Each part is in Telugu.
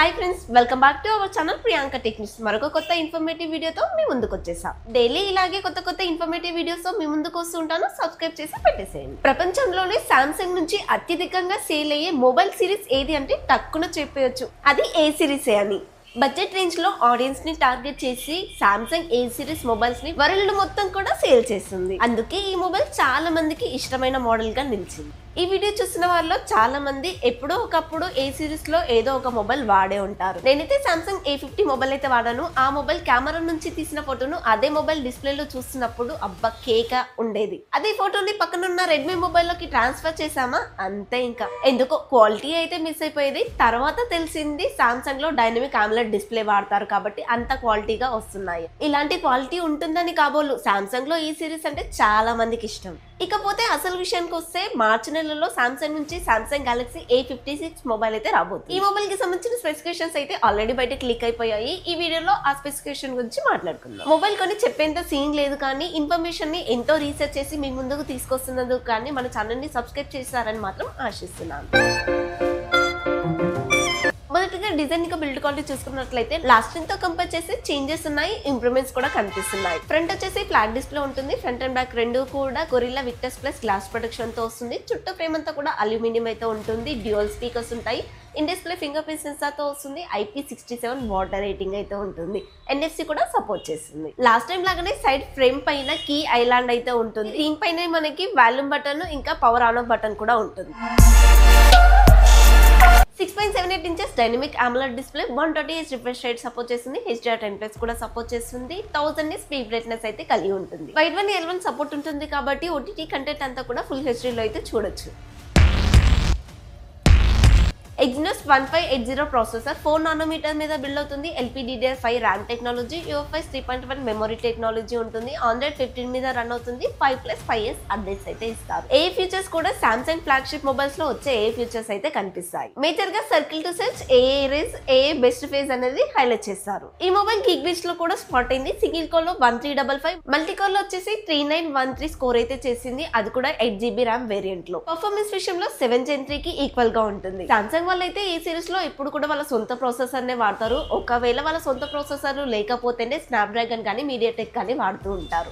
Hi friends, welcome back to our channel Priyanka techniques. మరొక కొత్త ఇన్ఫర్మేటివ్ వీడియోతో మీ ముందుకు వచ్చేసా. డైలీ ఇలాగే కొత్త ఇన్ఫర్మేటివ్ వీడియోస్ తో మీ ముందుకు వస్తుంటాను. సబ్స్క్రైబ్ చేసి పెట్టేసేయండి. ప్రపంచంలోనే సామ్సంగ్ నుంచి అత్యధికంగా సేల్ అయ్యే మొబైల్ సిరీస్ ఏది అంటే టక్కున చెప్పేయచ్చు, అది ఏ సిరీసే అని. బడ్జెట్ రేంజ్ లో ఆడియన్స్ ని టార్గెట్ చేసి సామ్సంగ్ ఏ సిరీస్ మొబైల్స్ ని వరల్డ్ మొత్తం కూడా సేల్ చేస్తుంది. అందుకే ఈ మొబైల్ చాలా మందికి ఇష్టమైన మోడల్ గా నిలిచింది. ఈ వీడియో చూసిన వాళ్ళలో చాలా మంది ఎప్పుడో ఒకప్పుడు ఏ సిరీస్ లో ఏదో ఒక మొబైల్ వాడే ఉంటారు. నేనైతే సామ్సంగ్ A50 మొబైల్ అయితే వాడాను. ఆ మొబైల్ కెమెరా నుంచి తీసిన ఫోటోను అదే మొబైల్ డిస్ప్లే లో చూస్తున్నప్పుడు అబ్బా కేక ఉండేది. అదే ఫోటోని పక్కనున్న రెడ్మీ మొబైల్ లోకి ట్రాన్స్ఫర్ చేసామా అంతే. ఇంకా ఎందుకో క్వాలిటీ అయితే మిస్ అయిపోయేది. తర్వాత తెలిసింది సామ్సంగ్ లో డైనమిక్ AMOLED డిస్ప్లే వాడతారు కాబట్టి అంత క్వాలిటీగా వస్తున్నాయి. ఇలాంటి క్వాలిటీ ఉంటుందని కాబోలు సామ్సంగ్ లో ఈ సిరీస్ అంటే చాలా మందికి ఇష్టం. ఇకపోతే అసలు విషయానికి వస్తే మార్చి నెలలో సామ్సంగ్ నుంచి సామ్సంగ్ గెలాక్సీ A56 మొబైల్ అయితే రాబోతుంది. ఈ మొబైల్ కి సంబంధించిన స్పెసిఫికేషన్స్ అయితే ఆల్రెడీ బయట క్లిక్ అయిపోయాయి. ఈ వీడియోలో ఆ స్పెసిఫికేషన్ గురించి మాట్లాడుకుందాం. మొబైల్ కొని చెప్పేంత సీన్ లేదు, కానీ ఇన్ఫర్మేషన్ ని ఎంతో రీసెర్చ్ చేసి మీ ముందుకు తీసుకొస్తున్నందుకు కానీ మన ఛానల్ ని సబ్స్క్రైబ్ చేస్తారని మాత్రం ఆశిస్తున్నాను. మొదటిగా డిజైన్ ఇంకా బిల్డ్ క్వాలిటీ చూసుకున్నట్లయితే లాస్ట్ తో కంపేర్ చేసి చేంజెస్ ఉన్నాయి, ఇంప్రూవ్మెంట్స్ కూడా కనిపిస్తున్నాయి. ఫ్రంట్ వచ్చేసి ఫ్లాట్ డిస్ప్లే ఉంటుంది. ఫ్రంట్ అండ్ బ్యాక్ రెండు కూడా గొరిల్లా విక్టర్స్ ప్లస్ గ్లాస్ ప్రొటెక్షన్ తో వస్తుంది. చుట్టూ ఫ్రేమ్ అంతా కూడా అల్యూమినియం అయితే ఉంటుంది. డ్యూయల్ స్పీకర్స్ ఉంటాయి. In display finger print censor తో వస్తుంది. IP67 వాటర్ రేటింగ్ అయితే ఉంటుంది. NFC కూడా సపోర్ట్ చేస్తుంది. లాస్ట్ టైం లాగానే సైడ్ ఫ్రేమ్ పైన కీ ఐలాండ్ అయితే ఉంటుంది. దీనిపైన మనకి వాల్యూమ్ బటన్ ఇంకా పవర్ ఆన్ ఆఫ్ బటన్ కూడా ఉంటుంది. 6.78 inches dynamic AMOLED display, 120Hz refresh rate support చేస్తుంది. HDR10+ కూడా సపోర్ట్ చేస్తుంది. 1000 nits స్పీడ్ బ్రైట్నెస్ అయితే కలిగి ఉంటుంది. వైడ్ వన్ L1 సపోర్ట్ ఉంటుంది కాబట్టి OTT కంటెంట్ అంతా కూడా ఫుల్ HD లో అయితే చూడొచ్చు. Exynos 1580 ప్రాసెసర్ 4 నానోమీటర్ మీద బిల్డ్ అవుతుంది. LPDDR5 RAM technology, UFS 3.1 memory technology ఉంటుంది. Android 15 మీద రన్ అవుతుంది. 5+5S అప్డేట్స్ అయితే ఇస్తారు. ఏ ఫీచర్స్ కూడా సామ్సంగ్ ఫ్లాగ్షిప్ మొబైల్స్ లో వచ్చే ఏ ఫీచర్స్ అయితే కనిపిస్తాయి. మేజర్ గా circle to search, AA erase, AA best face అనేది హైలైట్ చేస్తారు. ఈ మొబైల్ గిగ్బీచ్ లో కూడా స్పాట్ అయింది. సింగిల్ కోర్ లో 1355, మల్టీ కోర్ లో వచ్చేసి 3913 స్కోర్ అయితే చేసింది. అది కూడా 8GB ర్యామ్ వేరియంట్ లో. పర్ఫార్మెన్స్ విషయంలో 7 Gen 3 కి ఈక్వల్ గా ఉంటుంది. సామ్సంగ్ వాళ్ళైతే ఈ సిరీస్ లో ఇప్పుడు కూడా వాళ్ళ సొంత ప్రాసెసర్ నే వాడతారు. ఒకవేళ వాళ్ళ సొంత ప్రాసెసర్ లేకపోతేనే స్నాప్డ్రాగన్ కానీ మీడియాటెక్ కానీ వాడుతూ ఉంటారు.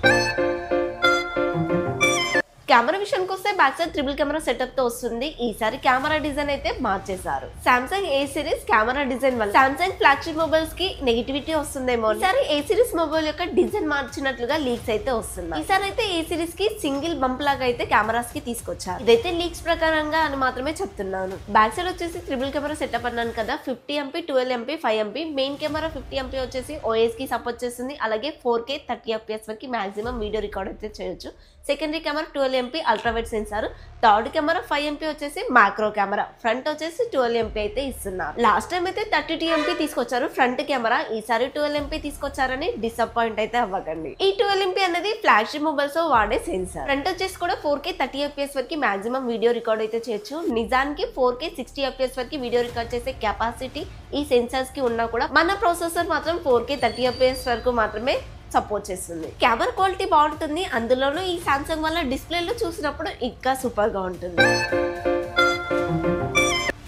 కెమెరా విషయానికి వస్తే back side triple camera setup తో వస్తుంది. ఈసారి కెమెరా డిజైన్ అయితే మార్చేశారు. సామ్సంగ్ ఏ సిరీస్ కెమెరా డిజైన్ వల్ల సామ్సంగ్ ఫ్లాగ్షిప్ మొబైల్స్ కి నెగిటివిటీ వస్తుందేమో. ఈసారి ఏ సిరీస్ మొబైల్ యొక్క డిజైన్ మార్చినట్లుగా లీక్స్ అయితే వస్తున్నాయి. ఈసారి అయితే ఏ సిరీస్ కి సింగిల్ బంప్ లాగా అయితే కెమెరాస్ కి తీసుకొచ్చారు. ఇదైతే లీక్స్ ప్రకారంగా అని మాత్రమే చెప్తున్నాను. బ్యాక్ సైడ్ వచ్చేసి ట్రిపుల్ కెమెరా సెటప్ అన్నాను కదా, 50MP, 12MP, 5MP. Main camera 50MP వచ్చేసి OS కి సపోర్ట్ చేస్తుంది. అలాగే 4K 30fps వరకు మాక్సిమం వీడియో రికార్డ్ అయితే చేయొచ్చు. Secondary camera 12MP ultrawide sensor. Third camera 5MP వచ్చేసి మ్యాక్రో కెమెరా. ఫ్రంట్ వచ్చేసి 12MP అయితే ఇస్తున్నారు. లాస్ట్ టైం అయితే 32MP తీసుకొచ్చారు ఫ్రంట్ కెమెరా. ఈసారి 12MP తీసుకొచ్చారని డిసప్పాయింట్ అయితే అవ్వకండి. ఈ 12MP అనేది ఫ్లాగ్షిప్ మొబైల్స్ వాడే సెన్సార్. ఫ్రంట్ వచ్చేసి కూడా 4K 30fps వరకు మాక్సిమం వీడియో రికార్డ్ అయితే చేయొచ్చు. నిజానికి 4K 60fps వరకు వీడియో రికార్డ్ చేసే కెపాసిటీ ఈ సెన్సార్స్ కి ఉన్నా కూడా మన ప్రాసెసర్ మాత్రం 4K 30fps వరకు మాత్రమే సపోర్ట్ చేస్తుంది. కెమెరా క్వాలిటీ బాగుంటుంది. అందులోనూ ఈ సామ్సంగ్ వల్ల డిస్ప్లేలో చూసినప్పుడు ఇంకా సూపర్ గా ఉంటుంది.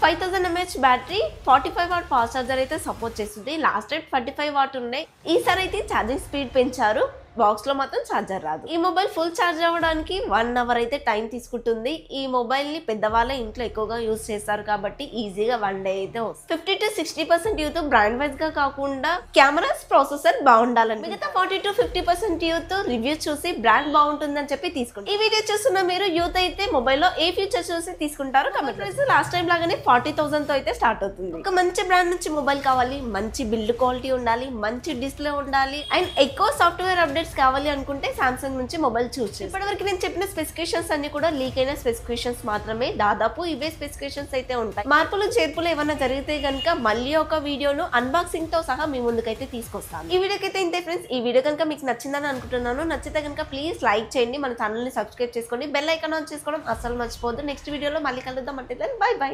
5000 mAh battery, 45W fast charger అయితే సపోర్ట్ చేస్తుంది. లాస్ట్ టైం 45W ఉన్నాయి. ఈసారి అయితే ఛార్జింగ్ స్పీడ్ పెంచారు. బాక్స్ లో మాత్రం ఛార్జర్ రాదు. ఈ మొబైల్ ఫుల్ ఛార్జ్ అవ్వడానికి 1 అవర్ అయితే టైం తీసుకుంటుంది. ఈ మొబైల్ ని పెద్దవాళ్ళ ఇంట్లో ఎక్కువగా యూజ్ చేస్తారు కాబట్టి ఈజీగా 1 డే అయితే వస్తుంది. 50 to 60% యూత్ బ్రాండ్ వైజ్ గా కాకుండా కెమెరాస్ ప్రాసెసర్ బాగుండాలని, మిగతా 40 to 50% యూత్ రివ్యూ చూసి బ్రాండ్ బాగుంటుందని చెప్పి తీసుకుంటారు. ఈ వీడియో చూస్తున్న మీరు యూత్ అయితే మొబైల్లో ఏ ఫీచర్ చూసి తీసుకుంటారు కమెంట్ ప్రైస్ లాస్ట్ టైం లాగానే 40,000 తో అయితే స్టార్ట్ అవుతుంది. ఒక మంచి బ్రాండ్ నుంచి మొబైల్ కావాలి, మంచి బిల్డ్ క్వాలిటీ ఉండాలి, మంచి డిస్ప్లే ఉండాలి అండ్ ఎక్కువ సాఫ్ట్వేర్ అప్డేట్ కావాలి అనుకుంటే సామ్సంగ్ నుంచి మొబైల్ చూస్ చేయండి. ఇప్పటివరకు నేను చెప్పిన స్పెసిఫికేషన్స్ అన్ని కూడా లీక్ అయిన స్పెసిఫికేషన్స్ మాత్రమే. దాదాపు ఇవే స్పెసిఫికేషన్స్ అయితే ఉంటాయి. మార్పులు చేర్పులు ఏమైనా జరిగితే గనుక మళ్ళీ ఒక వీడియోను అన్బాక్సింగ్ తో సహా మీ ముందుకైతే తీసుకొస్తాను. ఈ వీడియోకి అయితే ఇంతే ఫ్రెండ్స్. ఈ వీడియో కనుక మీకు నచ్చిందని అనుకుంటున్నాను. నచ్చితే కనుక ప్లీజ్ లైక్ చేయండి, మన ఛానల్ ని సబ్స్క్రైబ్ చేసుకోండి, బెల్ ఐకాన్ ఆన్ చేసుకోవడం అస్సలు మర్చిపోవద్దు. నెక్స్ట్ వీడియోలో మళ్ళీ కలుద్దాం. అంటే బై బై.